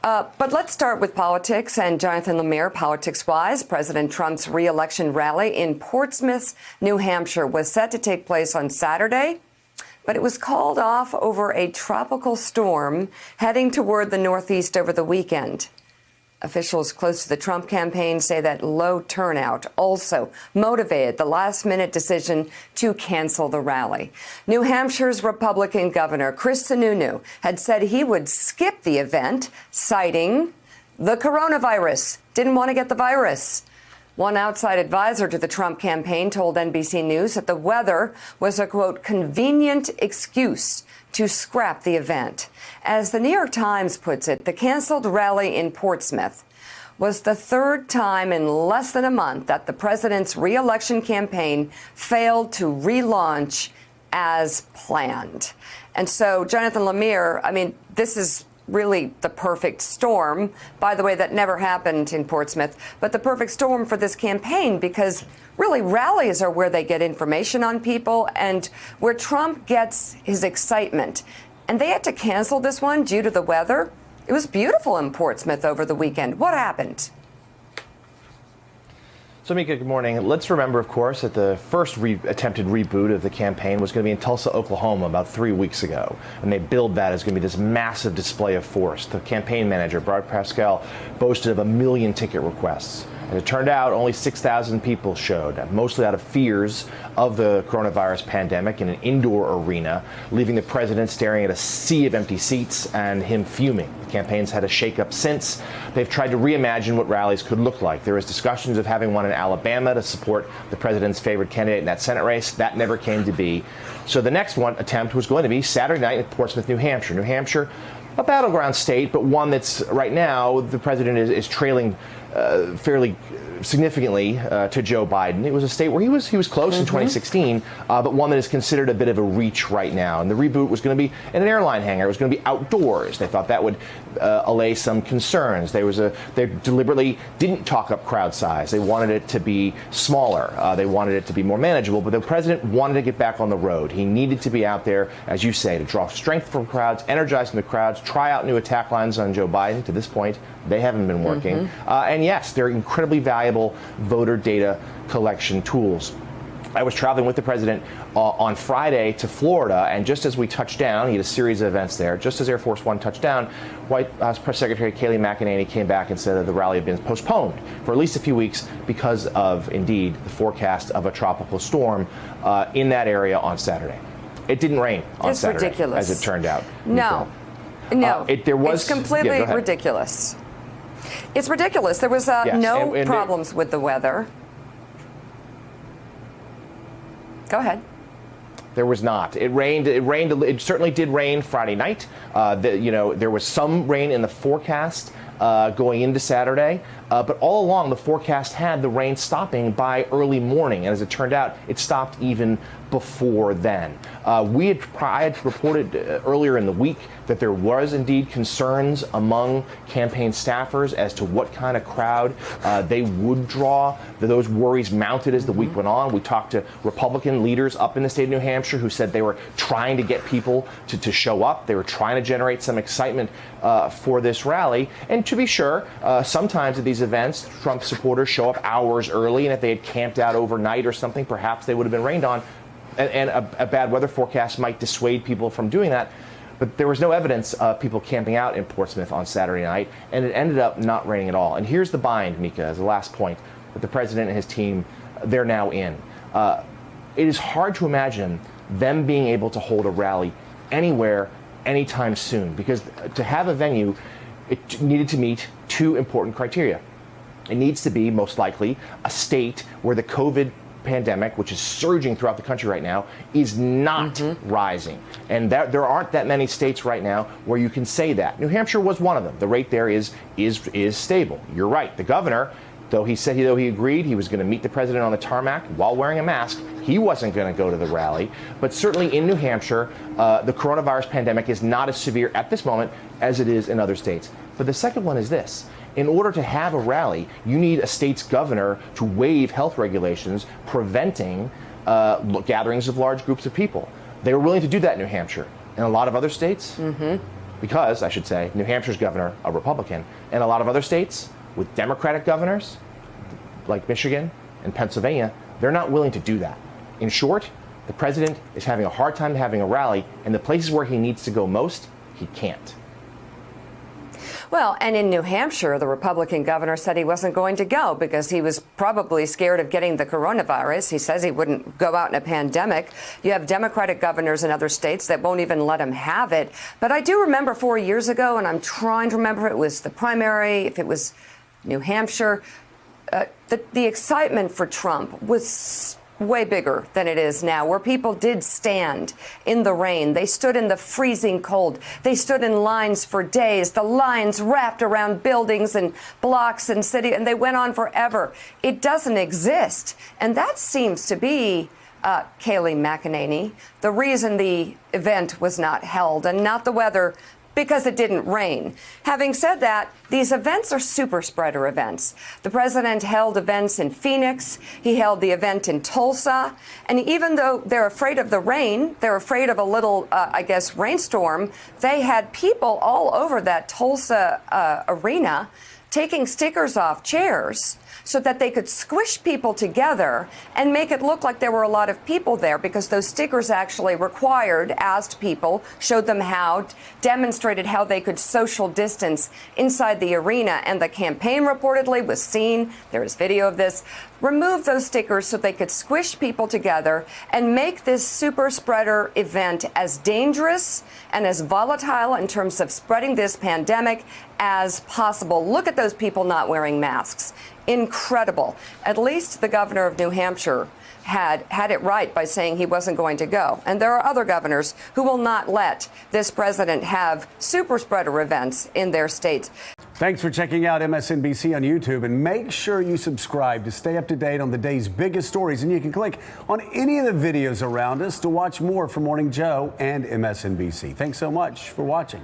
But let's start with politics. And Jonathan Lemire, politics-wise, President Trump's re-election rally in Portsmouth, New Hampshire, was set to take place on Saturday, but it was called off over a tropical storm heading toward the Northeast over the weekend. Officials close to the Trump campaign say that low turnout also motivated the last-minute decision to cancel the rally. New Hampshire's Republican Governor Chris Sununu had said he would skip the event, citing the coronavirus. Didn't want to get the virus. One outside advisor to the Trump campaign told NBC News that the weather was a, quote, convenient excuse to scrap the event. As the New York Times puts it, the canceled rally in Portsmouth was the third time in less than a month that the president's re-election campaign failed to relaunch as planned. And so, Jonathan Lemire, I mean, this is really the perfect storm, by the way, that never happened in Portsmouth, but the perfect storm for this campaign, because really rallies are where they get information on people and where Trump gets his excitement. And they had to cancel this one due to the weather. It was beautiful in Portsmouth over the weekend. What happened? So, Mika, good morning. Let's remember, of course, that the first attempted reboot of the campaign was going to be in Tulsa, Oklahoma, about 3 weeks ago. And they billed that as going to be this massive display of force. The campaign manager, Bart Pascal, boasted of 1 million ticket requests. And it turned out only 6,000 people showed, mostly out of fears of the coronavirus pandemic in an indoor arena, leaving the president staring at a sea of empty seats and him fuming. The campaign's had a shakeup since. They've tried to reimagine what rallies could look like. There was discussions of having one in Alabama to support the president's favorite candidate in that Senate race. That never came to be. So the next one attempt was going to be Saturday night in Portsmouth, New Hampshire. New Hampshire, a battleground state, but one that's right now the president is trailing fairly significantly to Joe Biden. It was a state where he was close in 2016, but one that is considered a bit of a reach right now. And the reboot was going to be in an airline hangar. It was going to be outdoors. They thought that would allay some concerns. They deliberately didn't talk up crowd size. They wanted it to be smaller. They wanted it to be more manageable. But the president wanted to get back on the road. He needed to be out there, as you say, to draw strength from crowds, energizing the crowds, try out new attack lines on Joe Biden. To this point, they haven't been working. And yes, they're incredibly valuable voter data collection tools. I was traveling with the president on Friday to Florida, and just as we touched down, he had a series of events there. Just as Air Force One touched down, White House Press Secretary Kayleigh McEnany came back and said that the rally had been postponed for at least a few weeks because of, indeed, the forecast of a tropical storm in that area on Saturday. It didn't rain on Saturday, ridiculous. As it turned out. No, it's completely ridiculous. It's ridiculous. There was no problems with the weather. Go ahead. There was not. It rained. It certainly did rain Friday night. There was some rain in the forecast going into Saturday. But all along, the forecast had the rain stopping by early morning. And as it turned out, it stopped even before then. I had reported earlier in the week that there was indeed concerns among campaign staffers as to what kind of crowd they would draw. Those worries mounted as the week went on. We talked to Republican leaders up in the state of New Hampshire who said they were trying to get people to show up. They were trying to generate some excitement for this rally. And to be sure, sometimes at these events, Trump supporters show up hours early, and if they had camped out overnight or something, perhaps they would have been rained on. And a bad weather forecast might dissuade people from doing that. But there was no evidence of people camping out in Portsmouth on Saturday night, and it ended up not raining at all. And here's the bind, Mika, as the last point, that the president and his team, they're now in. It is hard to imagine them being able to hold a rally anywhere, anytime soon, because to have a venue, it needed to meet two important criteria. It needs to be, most likely, a state where the COVID pandemic, which is surging throughout the country right now, is not rising. And there aren't that many states right now where you can say that. New Hampshire was one of them. The rate there is stable. You're right. The governor, though he agreed he was going to meet the president on the tarmac while wearing a mask, he wasn't going to go to the rally. But certainly in New Hampshire, the coronavirus pandemic is not as severe at this moment as it is in other states. But the second one is this. In order to have a rally, you need a state's governor to waive health regulations preventing gatherings of large groups of people. They were willing to do that in New Hampshire. In a lot of other states, because, I should say, New Hampshire's governor, a Republican, and a lot of other states with Democratic governors, like Michigan and Pennsylvania, they're not willing to do that. In short, the president is having a hard time having a rally, and the places where he needs to go most, he can't. Well, and in New Hampshire, the Republican governor said he wasn't going to go because he was probably scared of getting the coronavirus. He says he wouldn't go out in a pandemic. You have Democratic governors in other states that won't even let him have it. But I do remember 4 years ago, and I'm trying to remember if it was the primary, if it was New Hampshire, the excitement for Trump was way bigger than it is now, where people did stand in the rain. They stood in the freezing cold. They stood in lines for days. The lines wrapped around buildings and blocks and city, and they went on forever. It doesn't exist. And that seems to be, Kayleigh McEnany, the reason the event was not held, and not the weather, because it didn't rain. Having said that, these events are super spreader events. The president held events in Phoenix. He held the event in Tulsa. And even though they're afraid of the rain, they're afraid of a little, rainstorm, they had people all over that Tulsa arena taking stickers off chairs so that they could squish people together and make it look like there were a lot of people there, because those stickers actually asked people, showed them how, demonstrated how they could social distance inside the arena. And the campaign reportedly was seen, there is video of this, remove those stickers so they could squish people together and make this super spreader event as dangerous and as volatile in terms of spreading this pandemic as possible. Look at those people not wearing masks. Incredible. At least the governor of New Hampshire had it right by saying he wasn't going to go. And there are other governors who will not let this president have super spreader events in their states. Thanks for checking out MSNBC on YouTube, and make sure you subscribe to stay up to date on the day's biggest stories. And you can click on any of the videos around us to watch more from Morning Joe and MSNBC. Thanks so much for watching.